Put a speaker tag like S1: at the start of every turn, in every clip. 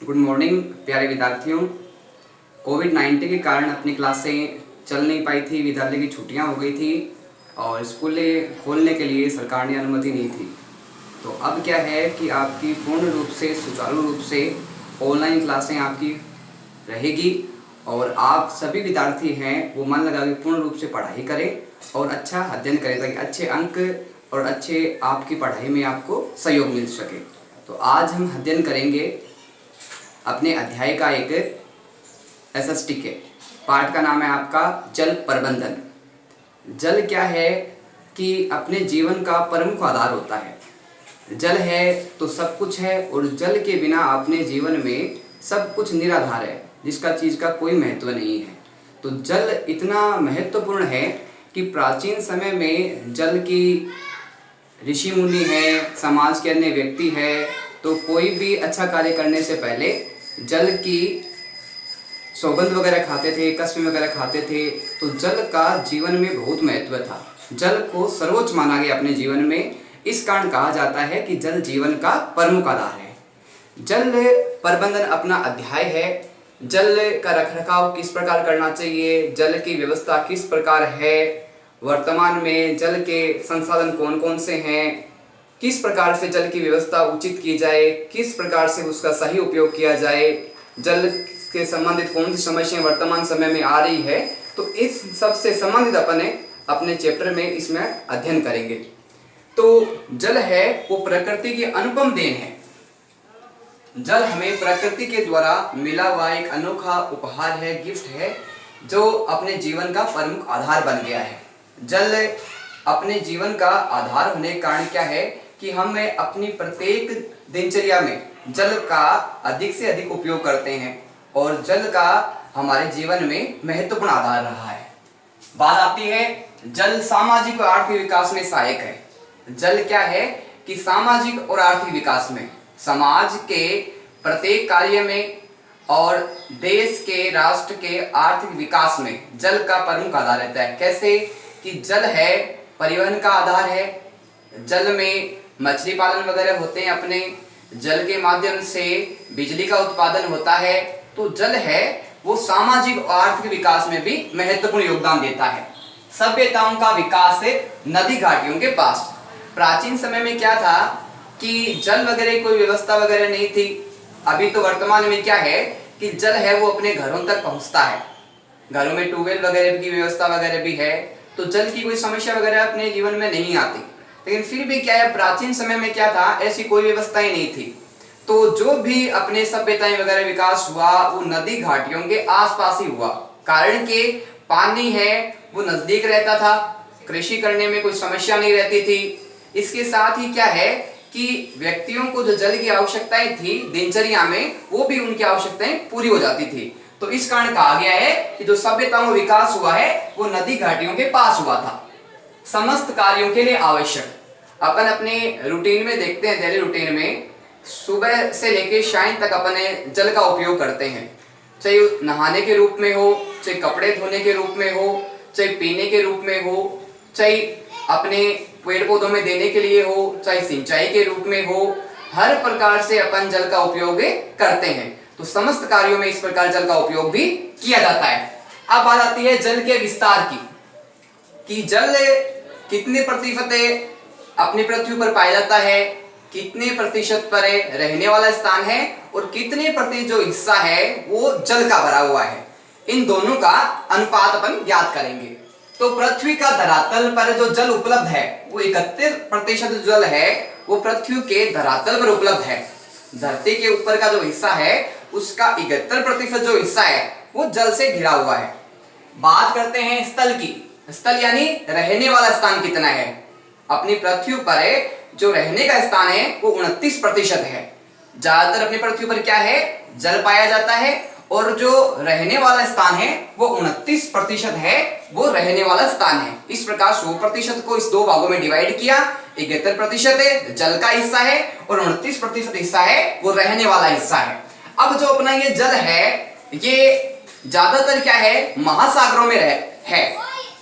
S1: Good morning प्यारे विद्यार्थियों। कोविड-19 के कारण अपनी क्लासें चल नहीं पाई थी, विद्यालय की छुट्टियां हो गई थी और स्कूलें खोलने के लिए सरकार ने अनुमति नहीं थी। तो अब क्या है कि आपकी पूर्ण रूप से सुचारू रूप से ऑनलाइन क्लासें आपकी रहेगी और आप सभी विद्यार्थी हैं वो मन लगा के पूर्ण रूप से पढ़ाई करें और अच्छा अध्ययन करें ताकि अच्छे अंक और अच्छे आपकी पढ़ाई में आपको सहयोग मिल सके। तो आज हम अध्ययन करेंगे अपने अध्याय का एक एसएसटी के पाठ का नाम है आपका जल प्रबंधन। जल क्या है कि अपने जीवन का प्रमुख आधार होता है। जल है तो सब कुछ है और जल के बिना अपने जीवन में सब कुछ निराधार है, जिसका चीज़ का कोई महत्व नहीं है। तो जल इतना महत्वपूर्ण है कि प्राचीन समय में जल की ऋषि मुनि है, समाज के अन्य व्यक्ति है, तो कोई भी अच्छा कार्य करने से पहले जल की सौगंध वगैरह खाते थे, कसम वगैरह खाते थे। तो जल का जीवन में बहुत महत्व था। जल को सर्वोच्च माना गया अपने जीवन में। इस कारण कहा जाता है कि जल जीवन का प्रमुख आधार है। जल प्रबंधन अपना अध्याय है। जल का रखरखाव किस प्रकार करना चाहिए, जल की व्यवस्था किस प्रकार है, वर्तमान में जल के संसाधन कौन कौन से हैं, किस प्रकार से जल की व्यवस्था उचित की जाए, किस प्रकार से उसका सही उपयोग किया जाए, जल के संबंधित कौन सी समस्याएं वर्तमान समय में आ रही है, तो इस सब से संबंधित अपने चैप्टर में इसमें अध्ययन करेंगे। तो जल है वो प्रकृति की अनुपम देन है। जल हमें प्रकृति के द्वारा मिला हुआ एक अनोखा उपहार है, गिफ्ट है, जो अपने जीवन का प्रमुख आधार बन गया है। जल अपने जीवन का आधार होने के कारण क्या है कि हम अपनी प्रत्येक दिनचर्या में जल का अधिक से अधिक उपयोग करते हैं और जल का हमारे जीवन में महत्वपूर्ण आधार रहा है। बात आती है जल सामाजिक और आर्थिक विकास में सहायक है। जल क्या है कि सामाजिक और आर्थिक विकास में, समाज के प्रत्येक कार्य में और देश के, राष्ट्र के आर्थिक विकास में जल का प्रमुख आधार रहता है। कैसे कि जल है परिवहन का आधार है। जल में मछली पालन वगैरह होते हैं अपने, जल के माध्यम से बिजली का उत्पादन होता है। तो जल है वो सामाजिक और आर्थिक विकास में भी महत्वपूर्ण योगदान देता है। सभ्यताओं का विकास नदी घाटियों के पास। प्राचीन समय में क्या था कि जल वगैरह कोई व्यवस्था वगैरह नहीं थी। अभी तो वर्तमान में क्या है कि जल है वो अपने घरों तक पहुंचता है, घरों में ट्यूबवेल वगैरह की व्यवस्था वगैरह भी है, तो जल की कोई समस्या वगैरह अपने जीवन में नहीं आती। लेकिन फिर भी क्या है, प्राचीन समय में क्या था, ऐसी कोई व्यवस्था ही नहीं थी। तो जो भी अपने सभ्यताएं वगैरह विकास हुआ वो नदी घाटियों के आसपास ही हुआ। कारण के पानी है वो नजदीक रहता था, कृषि करने में कोई समस्या नहीं रहती थी। इसके साथ ही क्या है कि व्यक्तियों को जो जल की आवश्यकताएं थी दिनचर्या में, वो भी उनकी आवश्यकताएं पूरी हो जाती थी। तो इस कारण कहा गया है कि जो सभ्यताओं का विकास हुआ है वो नदी घाटियों के पास हुआ था। समस्त कार्यों के लिए आवश्यक। अपन अपने रूटीन में देखते हैं, डेली रूटीन में सुबह से लेकर शाम तक अपने जल का उपयोग करते हैं, चाहे नहाने के रूप में हो, चाहे कपड़े धोने के रूप में हो, चाहे पीने के रूप में हो, चाहे अपने पेड़ पौधों में देने के लिए हो, चाहे सिंचाई के रूप में हो, हर प्रकार से अपन जल का उपयोग करते हैं। तो समस्त कार्यों में इस प्रकार जल का उपयोग भी किया जाता है। अब बात आती है जल के विस्तार की, कि जल कितने प्रतिशत अपनी पृथ्वी पर पाया जाता है, कितने प्रतिशत पर रहने वाला स्थान है और कितने प्रतिशत जो हिस्सा है वो जल का भरा हुआ है। इन दोनों का अनुपात अपन ज्ञात करेंगे। तो पृथ्वी का धरातल पर जो जल उपलब्ध है वो 31% जल है वो पृथ्वी के धरातल पर उपलब्ध है। धरती के ऊपर का जो हिस्सा है उसका 71% जो हिस्सा है वो जल से घिरा हुआ है। बात करते हैं स्थल की। स्थल यानी रहने वाला स्थान कितना है। अपनी पृथ्वी पर जो रहने का स्थान है वो 29% है। ज्यादातर अपनी पृथ्वी पर क्या है, जल पाया जाता है, और जो रहने वाला स्थान है वो 29% है, वो रहने वाला स्थान है। इस प्रकार 100% को इस दो भागों में डिवाइड किया। 71% जल का हिस्सा है और 29% हिस्सा है वो रहने वाला हिस्सा है। अब जो अपना ये जल है ये ज्यादातर क्या है, महासागरों में है।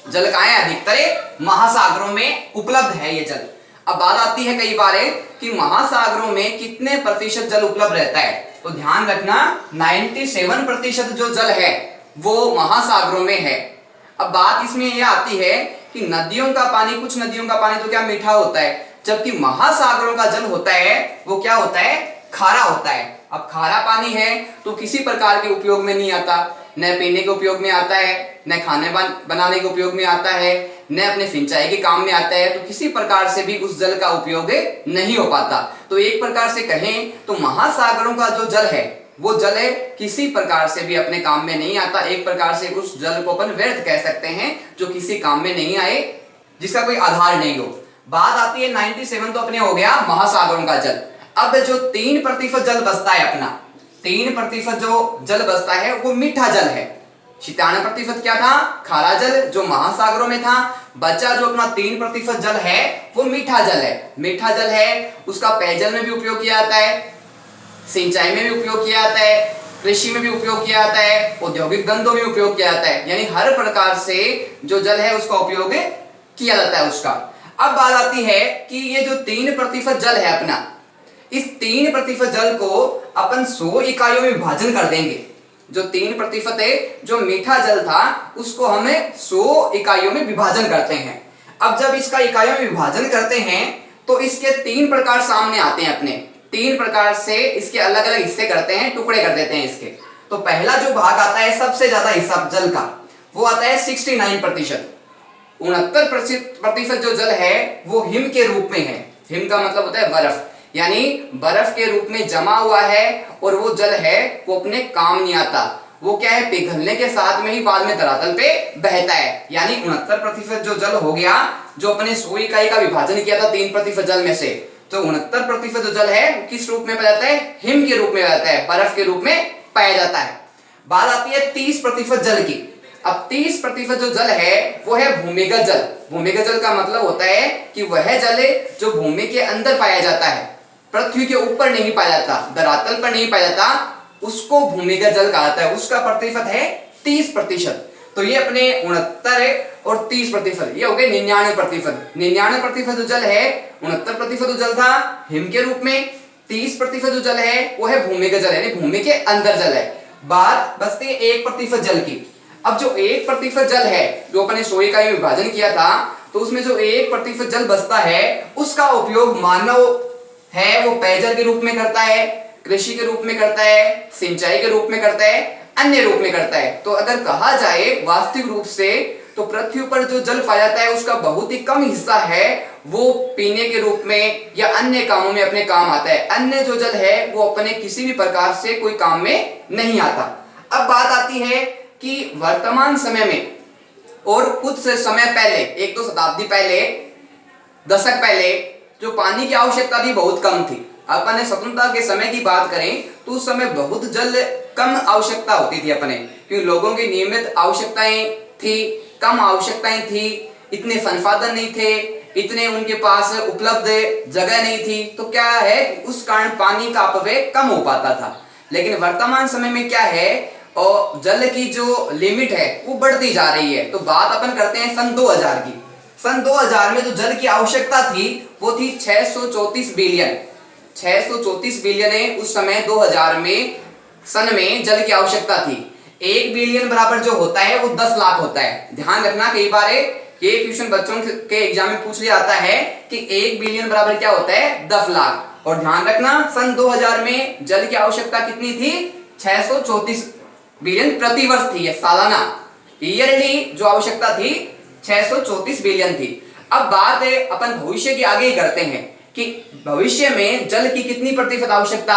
S1: जल कहाँ है, अधिकतर महासागरों में उपलब्ध है ये जल। अब बात आती है कई बार कि महासागरों में कितने प्रतिशत जल उपलब्ध रहता है, तो ध्यान रखना 97% जो जल है वो महासागरों में है। अब बात इसमें यह आती है कि नदियों का पानी, कुछ नदियों का पानी तो क्या मीठा होता है, जबकि महासागरों का जल होता है वो क्या होता है, खारा होता है। अब खारा पानी है तो किसी प्रकार के उपयोग में नहीं आता, न पीने के उपयोग में आता है, न खाने बनाने के उपयोग में आता है, न अपने सिंचाई के काम में आता है, तो किसी प्रकार से भी उस जल का उपयोग नहीं हो पाता। तो एक प्रकार से कहें तो महासागरों का जो जल है वो जल किसी प्रकार से भी अपने काम में नहीं आता। एक प्रकार से उस जल को अपन व्यर्थ कह सकते हैं, जो किसी काम में नहीं आए, जिसका कोई आधार नहीं हो। बात आती है 97 तो अपने हो गया महासागरों का जल। अब जो 3% जल बचता है अपना, 3% जो जल बचता है वो मीठा जल है। 97% क्या था, खारा जल जो महासागरों में था। बचा जो अपना 3% जल है वो मीठा जल है। मीठा जल है उसका पेयजल में भी उपयोग किया जाता है, सिंचाई में भी उपयोग किया जाता है, कृषि में भी उपयोग किया जाता है, औद्योगिक धंधों में उपयोग किया जाता है, यानी हर प्रकार से जो जल है उसका उपयोग किया जाता है उसका। अब बात आती है कि ये जो 3% जल है अपना, इस 3% जल को अपन 100 इकाइयों में विभाजन कर देंगे। जो 3% है जो मीठा जल था उसको हमें 100 इकाइयों में विभाजन करते हैं। अब जब इसका इकाइयों में विभाजन करते हैं तो इसके 3 प्रकार सामने आते हैं अपने, 3 प्रकार से इसके अलग अलग हिस्से करते हैं, टुकड़े कर देते हैं इसके। तो पहला जो भाग आता है सबसे ज्यादा हिस्सा जल का वो आता है 69%। 69% जो जल है वो हिम के रूप में है। हिम का मतलब होता है बर्फ, यानी बर्फ के रूप में जमा हुआ है और वो जल है वो अपने काम नहीं आता। वो क्या है, पिघलने के साथ में ही बाद में धरातल पे बहता है। यानी 69% जो जल हो गया, जो अपने 100 इकाई का विभाजन किया था 3% जल में से, तो 69% जो जल है किस रूप में पाया जाता है, हिम के रूप में पाया जाता है, बर्फ के रूप में पाया जाता है। बात आती है 30% जल की। अब 30% जो जल है वो है भूमिगत जल। भूमिगत जल का मतलब होता है कि वह जल जो भूमि के अंदर पाया जाता है, पृथ्वी के ऊपर नहीं पाया जाता, धरातल पर नहीं पाया जाता, उसको भूमिगत जल कहा जाता है। उसका प्रतिशत है 30%। तो ये अपने 69 और 30%, ये हो गए 99%। 99% जो जल है, 69% जो जल था हिम के रूप में, 30% जो जल है वो है भूमिगत जल, यानी भूमि के अंदर जल है। बात बचती है 1% जल की। अब जो 1% जल है जो अपने 100 इकाई में विभाजन किया था, तो उसमें जो 1% जल बचता है उसका उपयोग मानव है वो पेयजल के रूप में करता है, कृषि के रूप में करता है, सिंचाई के रूप में करता है, अन्य रूप में करता है। तो अगर कहा जाए वास्तविक रूप से तो पृथ्वी पर जो जल पाया जाता है उसका बहुत ही कम हिस्सा है वो पीने के रूप में या अन्य कामों में अपने काम आता है। अन्य जो जल है वो अपने किसी भी प्रकार से कोई काम में नहीं आता। अब बात आती है कि वर्तमान समय में और कुछ समय पहले, 1-2 शताब्दी पहले, दशक पहले जो पानी की आवश्यकता थी बहुत कम थी। अपने स्वतंत्रता के समय की बात करें तो उस समय बहुत जल कम आवश्यकता होती थी अपने, क्योंकि लोगों की नियमित आवश्यकताएं थी, कम आवश्यकताएं थी, इतने संसाधन नहीं थे, इतने उनके पास उपलब्ध जगह नहीं थी, तो क्या है उस कारण पानी का अपव्यय कम हो पाता था। लेकिन वर्तमान समय में क्या है, और जल की जो लिमिट है वो बढ़ती जा रही है। तो बात अपन करते हैं सन 2000 की। सन 2000 में जो जल की आवश्यकता थी वो थी 634 बिलियन। 634 बिलियन है उस समय 2000 में सन में जल की आवश्यकता थी। 1 बिलियन बराबर जो होता है वो 10 लाख होता है। ध्यान रखना, कई बार ये क्वेश्चन बच्चों के एग्जाम में पूछ लिया जाता है कि 1 बिलियन बराबर क्या होता है, 10 लाख। और ध्यान रखना सन 2000 में जल की आवश्यकता कितनी थी, 634 बिलियन प्रति वर्ष थी, सालाना ईयरली जो आवश्यकता थी 634 बिलियन थी। अब बात है अपन भविष्य की आगे ही करते हैं कि भविष्य में जल की कितनी प्रतिशत आवश्यकता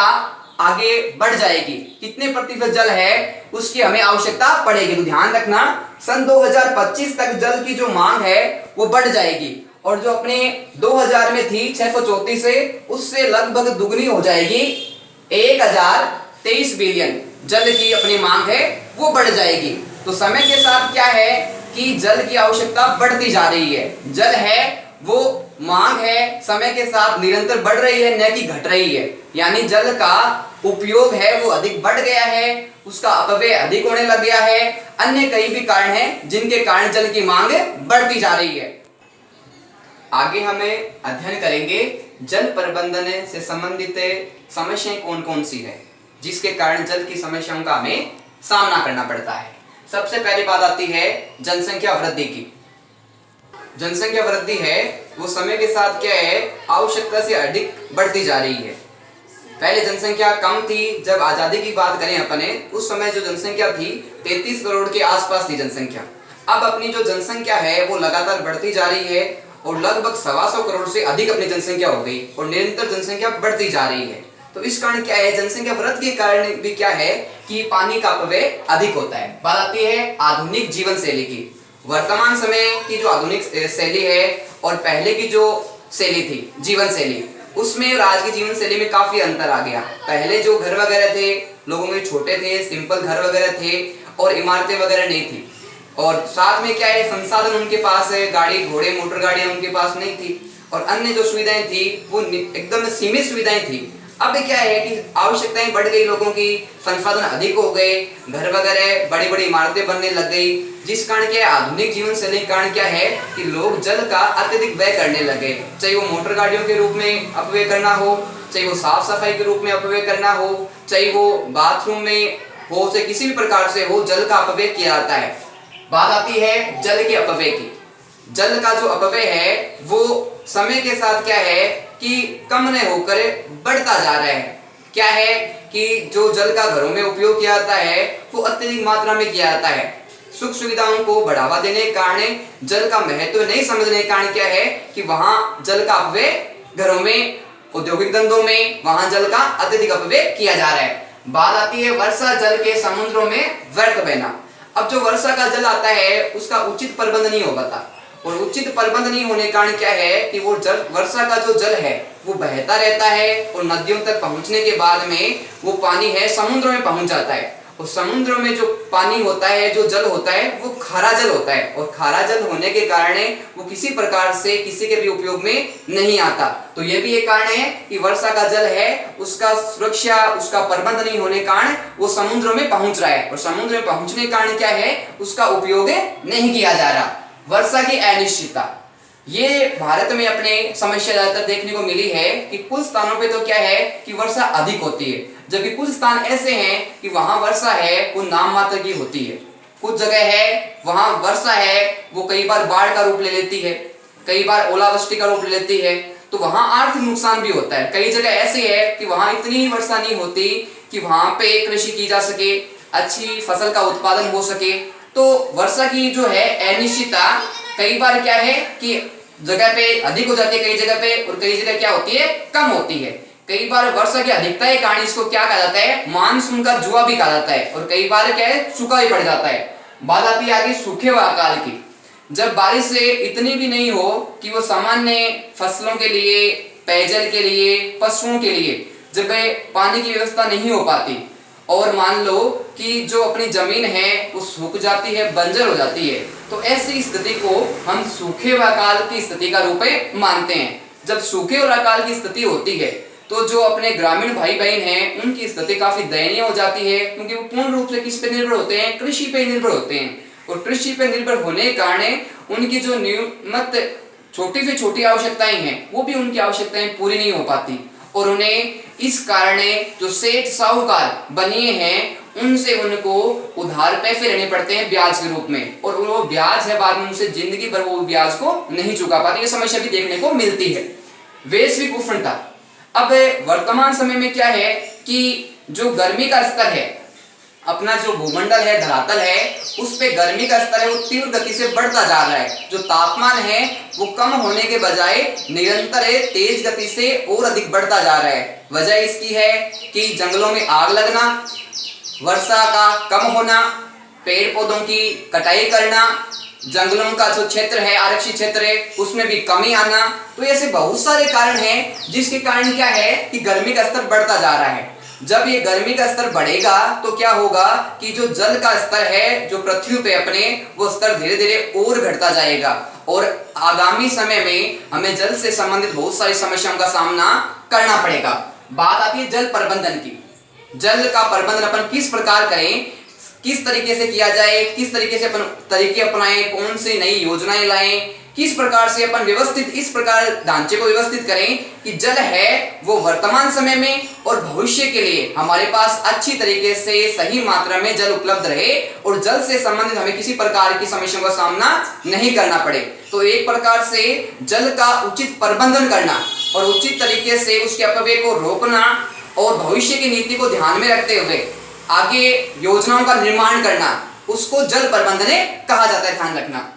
S1: आगे बढ़ जाएगी, कितने प्रतिशत जल है उसकी हमें आवश्यकता पड़ेगी। तो ध्यान रखना सन 2025 तक जल की जो मांग है वो बढ़ जाएगी, और जो अपने 2000 में थी 634 से उससे लगभग दुगनी हो जाएगी, 1023 बिलियन जल की अपनी मांग है वो बढ़ जाएगी। तो समय के साथ क्या है कि जल की आवश्यकता बढ़ती जा रही है। जल है वो मांग है समय के साथ निरंतर बढ़ रही है, न कि घट रही है। यानी जल का उपयोग है वो अधिक बढ़ गया है, उसका अपव्यय अधिक होने लग गया है, अन्य कई भी कारण हैं जिनके कारण जल की मांग बढ़ती जा रही है। आगे हमें अध्ययन करेंगे जल प्रबंधन से संबंधित समस्याएं कौन कौन सी है जिसके कारण जल की समस्याओं का हमें सामना करना पड़ता है। सबसे पहली बात आती है जनसंख्या वृद्धि की। जनसंख्या वृद्धि है वो समय के साथ क्या है, आवश्यकता से अधिक बढ़ती जा रही है। पहले जनसंख्या कम थी, जब आजादी की बात करें अपने उस समय जो जनसंख्या थी 33 करोड़ के आसपास थी जनसंख्या। अब अपनी जो जनसंख्या है वो लगातार बढ़ती जा रही है और लगभग 125 करोड़ से अधिक अपनी जनसंख्या हो गई और निरंतर जनसंख्या बढ़ती जा रही है। तो इस कारण क्या है, जनसंख्या वृद्धि के कारण भी क्या है कि पानी का अपव्यय अधिक होता है। बात आती है आधुनिक जीवन शैली की। वर्तमान समय की जो आधुनिक शैली है और पहले की जो शैली थी जीवन शैली, उसमें और आज की जीवन शैली में काफी अंतर आ गया। पहले जो घर वगैरह थे लोगों में छोटे थे, सिंपल घर वगैरह थे और इमारतें वगैरह नहीं थी और साथ में क्या है संसाधन उनके पास है, गाड़ी घोड़े मोटर गाड़ियां उनके पास नहीं थी और अन्य जो सुविधाएं थी वो एकदम सीमित सुविधाएं थी। अब क्या है कि आवश्यकताएं बढ़ गई, लोगों की संसाधन अधिक हो गए, घर वगैरह बड़ी बड़ी इमारतें बनने लग गई, जिस कारण क्या है आधुनिक जीवन शैली के कारण क्या है कि लोग जल का अत्यधिक व्यय करने लगे। चाहे वो मोटर गाड़ियों के रूप में अपव्यय करना हो, चाहे वो साफ सफाई के रूप में अपव्यय करना हो, चाहे वो बाथरूम में हो, चाहे किसी भी प्रकार से हो, जल का अपव्यय किया जाता है। बात आती है जल के अपव्यय की। जल का जो अपव्यय है वो समय के साथ क्या है कि कम न होकर बढ़ता जा रहा है। क्या है कि जो जल का घरों में उपयोग किया जाता है वो अत्यधिक मात्रा में किया जाता है। सुख सुविधाओं को बढ़ावा देने के कारण, जल का महत्व नहीं समझने के कारण क्या है कि वहां जल का अपव्यय घरों में, औद्योगिक धंधों में वहां जल का अत्यधिक अपव्यय किया जा रहा है। बात आती है वर्षा जल के समुद्रों में व्यर्थ बहना। अब जो वर्षा का जल आता है उसका उचित प्रबंध नहीं हो पाता और उचित प्रबंध नहीं होने के कारण क्या है कि वो जल, वर्षा का जो जल है वो बहता रहता है और नदियों तक पहुंचने के बाद में वो पानी है समुद्रों में पहुंच जाता है और समुद्रों में जो पानी होता है, जो जल होता है वो खारा जल होता है और खारा जल होने के कारण वो किसी प्रकार से किसी के भी उपयोग में नहीं आता। तो ये भी एक कारण है कि वर्षा का जल है उसका सुरक्षा, उसका प्रबंध नहीं होने के कारण वो समुद्रों में पहुंच रहा है और समुद्र में पहुंचने के कारण क्या है उसका उपयोग नहीं किया जा रहा। वर्षा की अनिश्चितता, ये भारत में अपने समस्या ज्यादातर देखने को मिली है कि कुछ स्थानों पे तो क्या है कि वर्षा अधिक होती है, जबकि कुछ स्थान ऐसे हैं कि वहां वर्षा है वो नाम मात्र की होती है। कुछ जगह है वहां वर्षा है वो कई बार बाढ़ का रूप ले लेती है, कई बार ओलावृष्टि का रूप ले लेती है, तो वहां आर्थिक नुकसान भी होता है। कई जगह ऐसी है कि वहां इतनी वर्षा नहीं होती कि वहां पे कृषि की जा सके, अच्छी फसल का उत्पादन हो सके। तो वर्षा की जो है अनिश्चितता कई बार क्या है कि जगह पे अधिक हो जाती है, कई जगह पे, और कई जगह क्या होती है कम होती है। कई बार वर्षा की अधिकता के कारण इसको क्या कहा जाता है, मानसून का जुआ भी कहा जाता है और कई बार क्या है सूखा भी पड़ जाता है। बात आती है आगे सूखे हुए अकाल की। जब बारिश से इतनी भी नहीं हो कि वो सामान्य फसलों के लिए, पेयजल के लिए, पशुओं के लिए जब पानी की व्यवस्था नहीं हो पाती और मान लो कि जो अपनी जमीन है वो सूख जाती है, बंजर हो जाती है, तो ऐसी स्थिति को हम सूखे व अकाल की स्थिति का रूप में मानते हैं। जब सूखे और अकाल की स्थिति होती है तो जो अपने ग्रामीण भाई बहन हैं उनकी स्थिति काफी दयनीय हो जाती है, क्योंकि वो पूर्ण रूप से किस पे निर्भर होते हैं, कृषि पे निर्भर होते हैं और कृषि पे निर्भर होने के कारण उनकी जो नियमित छोटी से छोटी आवश्यकताएं हैं वो भी उनकी आवश्यकताएं पूरी नहीं हो पाती और उन्हें इस कारण जो सेठ साहूकार बनिए हैं उनसे उनको उधार पैसे लेने पड़ते हैं ब्याज के रूप में, और वो ब्याज है बाद में उनसे जिंदगी भर वो ब्याज को नहीं चुका पाते। ये समस्या भी देखने को मिलती है। वैश्विक उष्णता, अब वर्तमान समय में क्या है कि जो गर्मी का स्तर है, अपना जो भूमंडल है, धरातल है, उस पे गर्मी का स्तर है वो तीव्र गति से बढ़ता जा रहा है। जो तापमान है वो कम होने के बजाय निरंतर तेज गति से और अधिक बढ़ता जा रहा है। वजह इसकी है कि जंगलों में आग लगना, वर्षा का कम होना, पेड़ पौधों की कटाई करना, जंगलों का जो क्षेत्र है, आरक्षित क्षेत्र है, उसमें भी कमी आना। तो ऐसे बहुत सारे कारण हैं जिसके कारण क्या है कि गर्मी का स्तर बढ़ता जा रहा है। जब ये गर्मी का स्तर बढ़ेगा तो क्या होगा कि जो जल का स्तर है जो पृथ्वी पे अपने, वो स्तर धीरे धीरे और घटता जाएगा और आगामी समय में हमें जल से संबंधित बहुत सारी समस्याओं का सामना करना पड़ेगा। बात आती है जल प्रबंधन की। जल का प्रबंधन अपन किस प्रकार करें, किस तरीके से किया जाए, किस तरीके से अपन तरीके अपनाएं, कौन सी नई योजनाएं लाएं, किस प्रकार से अपन व्यवस्थित इस प्रकार ढांचे को व्यवस्थित करें कि जल है वो वर्तमान समय में और भविष्य के लिए हमारे पास अच्छी तरीके से सही मात्रा में जल उपलब्ध रहे और जल से संबंधित हमें किसी प्रकार की समस्याओं का सामना नहीं करना पड़े। तो एक प्रकार से जल का उचित प्रबंधन करना और उचित तरीके से उसके अपव्यय को रोकना और भविष्य की नीति को ध्यान में रखते हुए आगे योजनाओं का निर्माण करना, उसको जल प्रबंधन कहा जाता है। ध्यान रखना।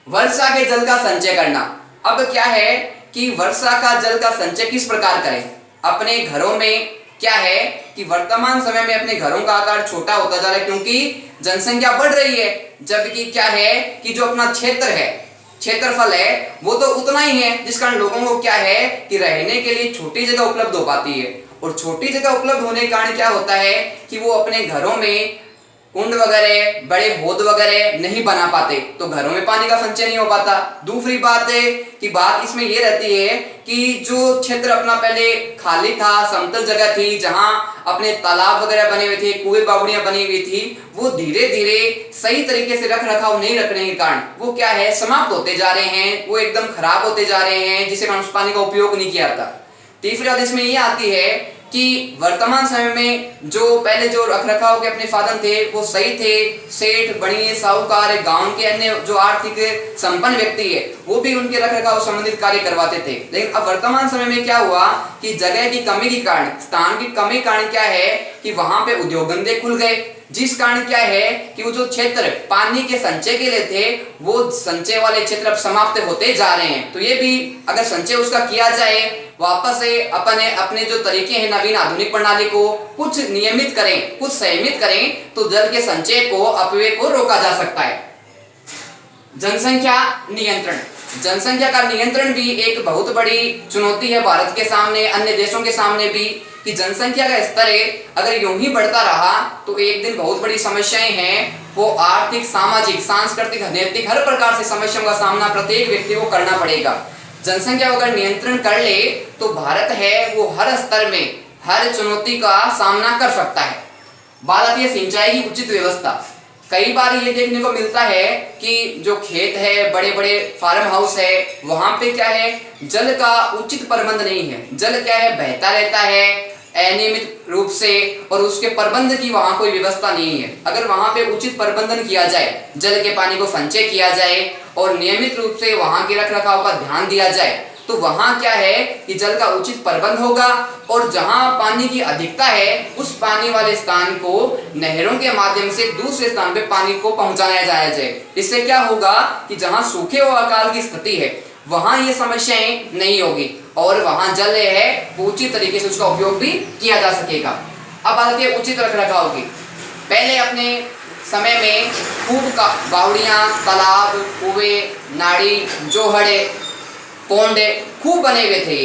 S1: वर्षा के जल का संचय करना। अब क्या है कि वर्षा का जल का संचय किस प्रकार करें? अपने घरों में क्या है कि वर्तमान समय में अपने घरों का आकार छोटा होता जा रहा है क्योंकि जनसंख्या बढ़ रही है, जबकि क्या है कि जो अपना क्षेत्र है, क्षेत्रफल है, वो तो उतना ही है, जिस कारण लोगों को क्या है कि रहने के लिए छोटी जगह उपलब्ध हो पाती है। और छोटी जगह उपलब्ध होने के कारण क्या होता है कि वो अपने घरों में कुंड वगैरह, बड़े हौद वगैरह नहीं बना पाते, तो घरों में पानी का संचय नहीं हो पाता। दूसरी बात है कि बात इसमें ये रहती है कि जो क्षेत्र अपना पहले खाली था, समतल जगह थी, जहां अपने तालाब वगैरह बने हुए थे, कुएं बावड़ियां बनी हुई थी, वो धीरे धीरे सही तरीके से रख रखाव नहीं रखने के कारण वो क्या है समाप्त होते जा रहे हैं, वो एकदम खराब होते जा रहे हैं, जिससे कारण उस पानी का उपयोग नहीं किया जाता। तीसरी बात इसमें ये आती है कि वर्तमान समय में जो पहले जो रखरखाव के अपने साधन थे वो सही थे, सेठ, बणिए, साहूकार, गांव के अन्य जो आर्थिक संपन्न व्यक्ति है वो भी उनके रखरखाव संबंधित कार्य करवाते थे। लेकिन अब वर्तमान समय में क्या हुआ कि जगह की कमी के कारण, स्थान की कमी के कारण क्या है कि वहां पे उद्योग धंधे खुल गए, जिस कारण क्या है कि वो जो क्षेत्र पानी के संचय के लिए थे वो संचय वाले क्षेत्र अब समाप्त होते जा रहे हैं। तो ये भी अगर संचय उसका किया जाए, वापस से अपने जो तरीके हैं नवीन आधुनिक प्रणाली को कुछ नियमित करें, कुछ संयमित करें, तो जल के संचय को, अपव्यय को रोका जा सकता है। जनसंख्या नियंत्रण। जनसंख्या का नियंत्रण भी एक बहुत बड़ी चुनौती है भारत के सामने, अन्य देशों के सामने भी, कि जनसंख्या का स्तर अगर यूं ही बढ़ता रहा तो एक दिन बहुत बड़ी समस्याएं हैं, वो आर्थिक, सामाजिक, सांस्कृतिक, नैतिक हर प्रकार से समस्याओं का सामना प्रत्येक व्यक्ति को करना पड़ेगा। जनसंख्या अगर नियंत्रण कर ले तो भारत है वो हर स्तर में हर चुनौती का सामना कर सकता है। बात आती है सिंचाई की उचित व्यवस्था। कई बार ये देखने को मिलता है कि जो खेत है, बड़े बड़े फार्म हाउस है, वहां पे क्या है जल का उचित प्रबंध नहीं है। जल क्या है बहता रहता है अनियमित रूप से और उसके प्रबंध की वहां कोई व्यवस्था नहीं है। अगर वहां पे उचित प्रबंधन किया जाए, जल के पानी को संचय किया जाए और नियमित रूप से वहां के रखरखाव का ध्यान दिया जाए तो वहां क्या है कि जल का उचित प्रबंध होगा और जहां पानी की अधिकता है उस पानी वाले स्थान को नहरों के माध्यम से दूसरे स्थान पे पानी को पहुंचाया जाए। इससे क्या होगा कि जहां सूखे व अकाल की स्थिति है वहां ये समस्याएं नहीं होगी और वहां जल है उचित तरीके से उसका उपयोग भी किया जा सकेगा। अब बात आती है उचित रखरखाव की। पहले अपने समय में खूब का बावड़ियां, तालाब, कुएं, नाड़ी, जोहड़े, पोंडे खूब बने हुए थे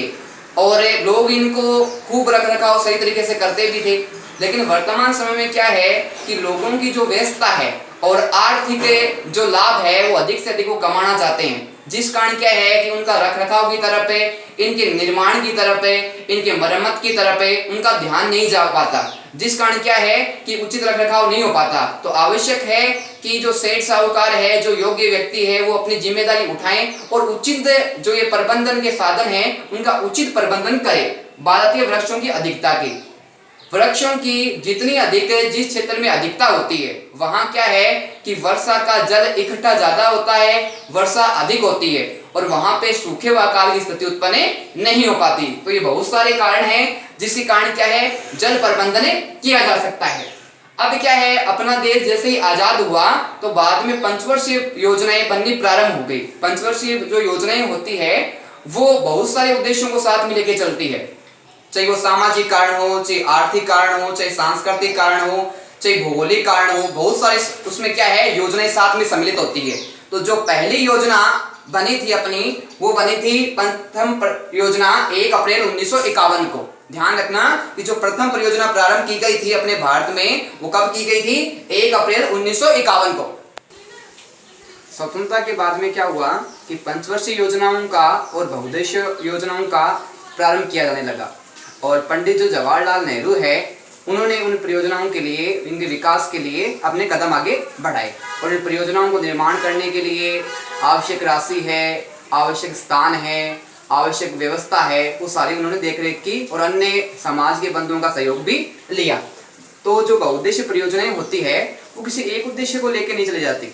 S1: और लोग इनको खूब रखरखाव सही तरीके से करते भी थे। लेकिन वर्तमान समय में क्या है कि लोगों की जो व्यस्तता है और आर्थिक जो लाभ है वो अधिक से अधिक वो कमाना चाहते हैं, जिस कारण क्या है कि उनका रखरखाव की तरफ है, इनके निर्माण की तरफ है, इनके मरम्मत की तरफ है, उनका ध्यान नहीं जा पाता, जिस कारण क्या है कि उचित रखरखाव नहीं हो पाता। तो आवश्यक है कि जो सेठ साहूकार है, जो योग्य व्यक्ति है, वो अपनी जिम्मेदारी उठाएं और उचित जो ये प्रबंधन के साधन है उनका उचित प्रबंधन करें। बात आती है वृक्षों की अधिकता की। वृक्षों की जितनी अधिक जिस क्षेत्र में अधिकता होती है वहां क्या है कि वर्षा का जल इकट्ठा ज्यादा होता है, वर्षा अधिक होती है और वहां पे सूखे व अकाल की स्थिति उत्पन्न नहीं हो पाती। तो ये बहुत सारे कारण हैं जिसके कारण क्या है जल प्रबंधन किया जा सकता है। अब क्या है अपना देश जैसे ही आजाद हुआ तो बाद में पंचवर्षीय योजनाएं बननी प्रारंभ हो गई। पंचवर्षीय जो योजनाएं होती है वो बहुत सारे उद्देश्यों को साथ में लेके चलती है, चाहे वो सामाजिक कारण हो, चाहे आर्थिक कारण हो, चाहे सांस्कृतिक कारण हो, चाहे भौगोलिक कारण हो, बहुत सारे उसमें क्या है योजनाएं साथ में सम्मिलित होती है। तो जो पहली योजना बनी थी अपनी वो बनी थी प्रथम योजना 1 अप्रैल 1951 को। ध्यान रखना कि जो प्रथम परियोजना प्रारंभ की गई थी अपने भारत में वो कब की गई थी 1 अप्रैल 1951 को। स्वतंत्रता के बाद में क्या हुआ कि पंचवर्षीय योजनाओं का और बहुउद्देशीय योजनाओं का प्रारंभ किया जाने लगा और पंडित जो जवाहरलाल नेहरू है उन्होंने उन परियोजनाओं के लिए, इनके विकास के लिए अपने कदम आगे बढ़ाए और इन परियोजनाओं को निर्माण करने के लिए आवश्यक राशि है, आवश्यक स्थान है, आवश्यक व्यवस्था है, वो सारी उन्होंने देख रेख की और अन्य समाज के बंधुओं का सहयोग भी लिया। तो जो बहुउद्देशीय परियोजनाएं होती है वो किसी एक उद्देश्य को लेकर नहीं चली जाती,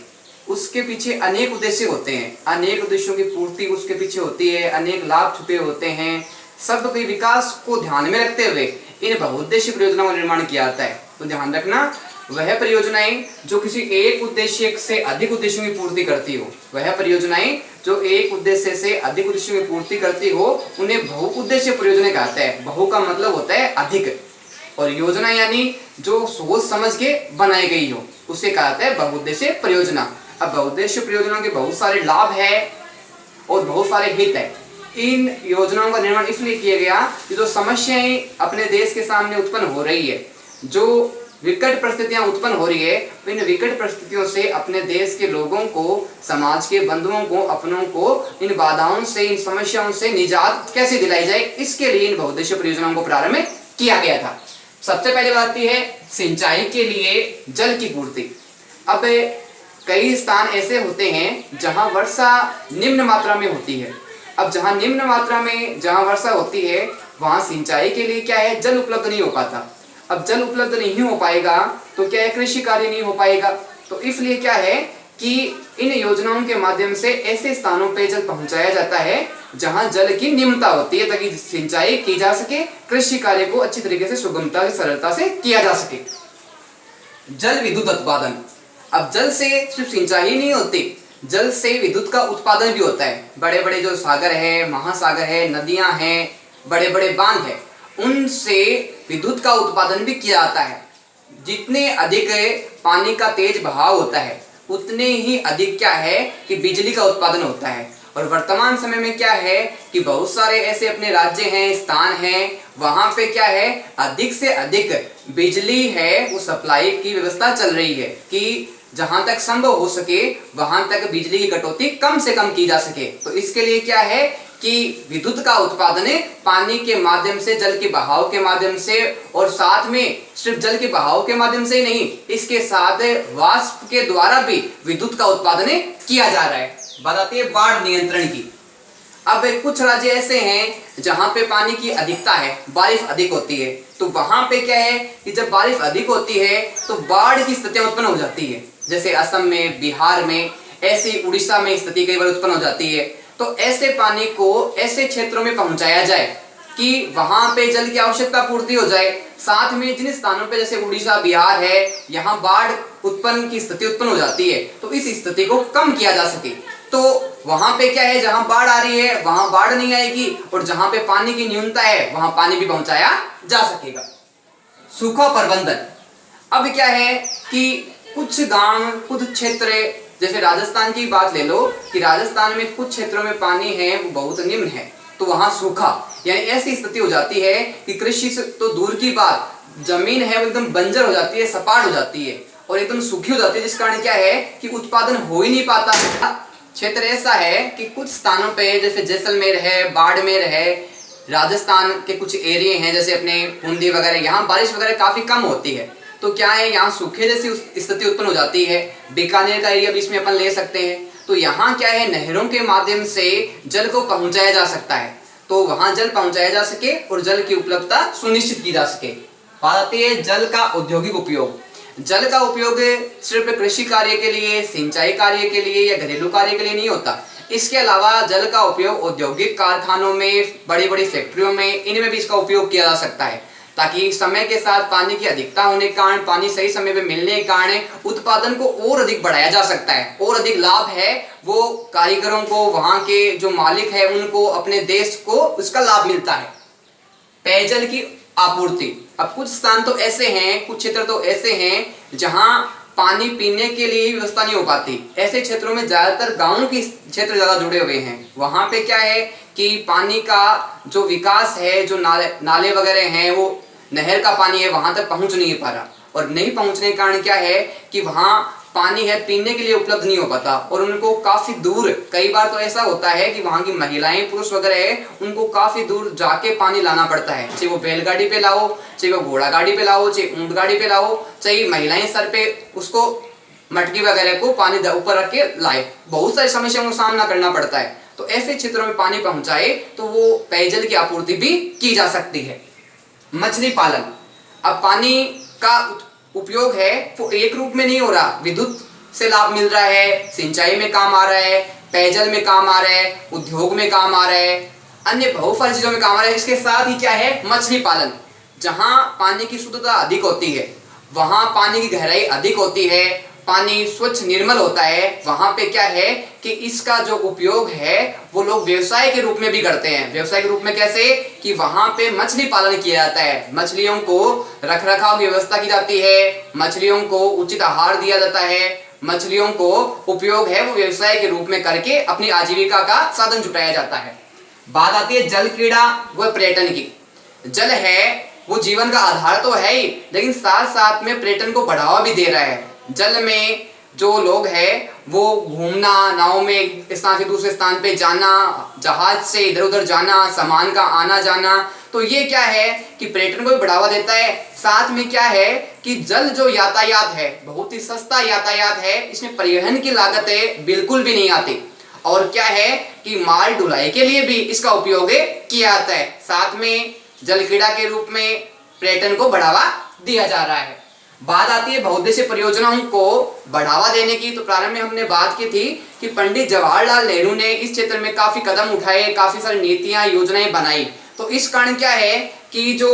S1: उसके पीछे अनेक उद्देश्य होते हैं, अनेक उद्देश्यों की पूर्ति उसके पीछे होती है, अनेक लाभ छुपे होते हैं। सबके विकास को ध्यान में रखते हुए इन बहुउद्देशीय परियोजनाओं का निर्माण किया जाता है। तो ध्यान रखना, वह परियोजनाएं जो किसी एक उद्देश्य से अधिक उद्देश्यों की पूर्ति करती हो, वह परियोजनाएं जो एक उद्देश्य से अधिक उद्देश्यों की पूर्ति करती हो, उन्हें बहुउद्देशीय परियोजनाएं कहते हैं। बहु का मतलब होता है अधिक, और योजना यानी जो सोच समझ के बनाई गई हो, उसे कहते हैं बहुउद्देशीय परियोजना। अब बहुउद्देशीय परियोजनाओं के बहुत सारे लाभ है और बहुत सारे हित है। इन योजनाओं का निर्माण इसलिए किया गया कि जो समस्याएं अपने देश के सामने उत्पन्न हो रही है, जो विकट परिस्थितियां उत्पन्न हो रही है, इन विकट परिस्थितियों से अपने देश के लोगों को, समाज के बंधुओं को, अपनों को इन बाधाओं से, इन समस्याओं से निजात कैसे दिलाई जाए, इसके लिए इन बहुउद्देशीय परियोजनाओं को प्रारंभ किया गया था। सबसे पहले बात आती है सिंचाई के लिए जल की पूर्ति। अब कई स्थान ऐसे होते हैं जहां वर्षा निम्न मात्रा में होती है। अब जहां निम्न मात्रा में जहां वर्षा होती है, वहां सिंचाई के लिए क्या है, जल उपलब्ध नहीं हो पाता। अब जल उपलब्ध नहीं हो पाएगा तो क्या है, कृषि कार्य नहीं हो पाएगा। तो इसलिए क्या है कि इन योजनाओं के माध्यम से ऐसे स्थानों पे जल पहुंचाया जाता है जहां जल की निम्नता होती है, ताकि सिंचाई की जा सके, कृषि कार्य को अच्छी तरीके से, सुगमता से, सरलता से किया जा सके। जल विद्युत उत्पादन। अब जल से सिर्फ सिंचाई नहीं होती, जल से विद्युत का उत्पादन भी होता है। बड़े बड़े जो सागर है, महासागर है, नदियां हैं, बड़े बड़े बांध है, उनसे विद्युत का उत्पादन भी किया जाता है। जितने अधिक पानी का तेज बहाव होता है, उतने ही अधिक क्या है कि बिजली का उत्पादन होता है। और वर्तमान समय में क्या है कि बहुत सारे ऐसे अपने राज्य हैं, स्थान हैं, वहां पे क्या है, अधिक से अधिक बिजली है, वो सप्लाई की व्यवस्था चल रही है कि जहां तक संभव हो सके वहां तक बिजली की कटौती कम से कम की जा सके। तो इसके लिए क्या है कि विद्युत का उत्पादन पानी के माध्यम से, जल के बहाव के माध्यम से, और साथ में सिर्फ जल के बहाव के माध्यम से ही नहीं, इसके साथ वाष्प के द्वारा भी विद्युत का उत्पादन किया जा रहा है। बात आती है बाढ़ नियंत्रण की। अब कुछ राज्य ऐसे हैं जहां पे पानी की अधिकता है, बारिश अधिक होती है, तो वहां पे क्या है कि जब बारिश अधिक होती है तो बाढ़ की स्थितियां उत्पन्न हो जाती है। जैसे असम में, बिहार में, ऐसी उड़ीसा में स्थिति कई बार उत्पन्न हो जाती है। तो ऐसे पानी को ऐसे क्षेत्रों में पहुंचाया जाए कि वहां पे जल की आवश्यकता पूर्ति हो जाए। साथ में जिन स्थानों पे जैसे उड़ीसा, बिहार है, यहाँ बाढ़ उत्पन्न की स्थिति उत्पन्न हो जाती है, तो इस स्थिति को कम किया जा सके। तो वहां पे क्या है, जहां बाढ़ आ रही है वहां बाढ़ नहीं आएगी, और जहां पे पानी की न्यूनता है वहां पानी भी पहुंचाया जा सकेगा। सूखा प्रबंधन। अब क्या है कि कुछ गांव, कुछ क्षेत्र, जैसे राजस्थान की बात ले लो कि राजस्थान में कुछ क्षेत्रों में पानी है वो बहुत निम्न है, तो वहां सूखा यानी ऐसी स्थिति हो जाती है कि कृषि से तो दूर की बात, जमीन है वो एकदम बंजर हो जाती है, सपाट हो जाती है और एकदम सूखी हो जाती है, जिस कारण क्या है कि उत्पादन हो ही नहीं पाता। क्षेत्र ऐसा है कि कुछ स्थानों पे जैसे जैसलमेर है, बाड़मेर है, राजस्थान के कुछ एरिया हैं जैसे अपने बूंदी वगैरह, यहाँ बारिश वगैरह काफी कम होती है, तो क्या है यहाँ सूखे जैसी स्थिति उत्पन्न हो जाती है। बीकानेर का एरिया भी इसमें अपन ले सकते हैं। तो यहाँ क्या है, नहरों के माध्यम से जल को पहुंचाया जा सकता है, तो वहां जल पहुंचाया जा सके और जल की उपलब्धता सुनिश्चित की जा सके। बात आती है जल का औद्योगिक उपयोग। जल का उपयोग सिर्फ कृषि कार्य के लिए, सिंचाई कार्य के लिए या घरेलू कार्य के लिए नहीं होता। इसके अलावा जल का उपयोग औद्योगिक कारखानों में, बड़ी बड़ी फैक्ट्रियों में, इनमें भी इसका उपयोग किया जा सकता है, ताकि समय के साथ पानी की अधिकता होने के कारण, पानी सही समय पे मिलने के कारण उत्पादन को और अधिक बढ़ाया जा सकता है, और अधिक लाभ है वो कारीगरों को, वहां के जो मालिक है उनको, अपने देश को उसका लाभ मिलता है। पेयजल की आपूर्ति। अब कुछ स्थान तो ऐसे हैं, कुछ क्षेत्र तो ऐसे हैं जहां पानी पीने के लिए व्यवस्था नहीं हो पाती। ऐसे क्षेत्रों में ज्यादातर गांवों के क्षेत्र ज्यादा जुड़े हुए हैं। वहां पे क्या है कि पानी का जो विकास है, जो नाले वगैरह हैं, वो नहर का पानी है वहां तक पहुंच नहीं पा रहा, और नहीं पहुंचने के कारण क्या है कि वहां पानी है पीने के लिए उपलब्ध नहीं हो पाता, और उनको काफी दूर, कई बार तो ऐसा होता है कि वहां की महिलाएं, पुरुष वगैरह है, उनको काफी दूर जाके पानी लाना पड़ता है। चाहे वो बैलगाड़ी पे लाओ, चाहे वो घोड़ा गाड़ी पे लाओ, चाहे ऊंट गाड़ी पे लाओ, चाहे महिलाएं सर पे उसको मटकी वगैरह को पानी ऊपर रख के लाए, बहुत सारी समस्याओं का सामना करना पड़ता है।
S2: तो ऐसे क्षेत्रों में पानी पहुंचाए तो वो पेयजल की आपूर्ति भी की जा सकती है। मछली पालन, अब पानी का उपयोग है वो एक रूप में नहीं हो रहा, विद्युत से लाभ मिल रहा है, सिंचाई में काम आ रहा है, पेयजल में काम आ रहा है, उद्योग में काम आ रहा है, अन्य बहुत सारी चीजों में काम आ रहा है। इसके साथ ही क्या है, मछली पालन, जहां पानी की शुद्धता अधिक होती है, वहां पानी की गहराई अधिक होती है, पानी स्वच्छ निर्मल होता है, वहां पे क्या है कि इसका जो उपयोग है वो लोग व्यवसाय के रूप में भी करते हैं। व्यवसाय के रूप में कैसे, कि वहां पे मछली पालन किया जाता है, मछलियों को रख रखाव की व्यवस्था की जाती है, मछलियों को उचित आहार दिया जाता है, मछलियों को उपयोग है वो व्यवसाय के रूप में करके अपनी आजीविका का साधन जुटाया जाता है। बात आती है जल क्रीड़ा व पर्यटन की। जल है वो जीवन का आधार तो है ही, लेकिन साथ साथ में पर्यटन को बढ़ावा भी दे रहा है। जल में जो लोग हैं वो घूमना, नाव में एक स्थान से दूसरे स्थान पे जाना, जहाज से इधर उधर जाना, सामान का आना जाना, तो ये क्या है कि पर्यटन को भी बढ़ावा देता है। साथ में क्या है कि जल जो यातायात है बहुत ही सस्ता यातायात है, इसमें परिवहन की लागतें बिल्कुल भी नहीं आती, और क्या है कि माल ढुलाई के लिए भी इसका उपयोग किया जाता है। साथ में जल क्रीड़ा के रूप में पर्यटन को बढ़ावा दिया जा रहा है। बात आती है बहुउद्देशीय परियोजनाओं को बढ़ावा देने की, तो प्रारंभ में हमने बात की थी कि पंडित जवाहरलाल नेहरू ने इस क्षेत्र में काफी कदम उठाए, काफी सारी नीतियां योजनाएं बनाई। तो इस कारण क्या है कि जो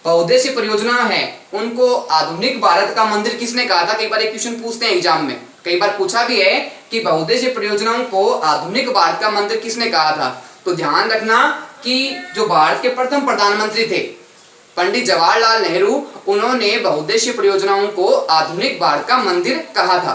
S2: बहुउद्देशीय परियोजना है उनको आधुनिक भारत का मंदिर किसने कहा था। कई बार एक क्वेश्चन पूछते हैं एग्जाम में, कई बार पूछा भी है कि बहुउद्देशीय परियोजनाओं को आधुनिक भारत का मंदिर किसने कहा था। तो ध्यान रखना कि जो भारत के प्रथम प्रधानमंत्री थे पंडित जवाहरलाल नेहरू, उन्होंने बहुउद्देशीय परियोजनाओं को आधुनिक भारत का मंदिर कहा था।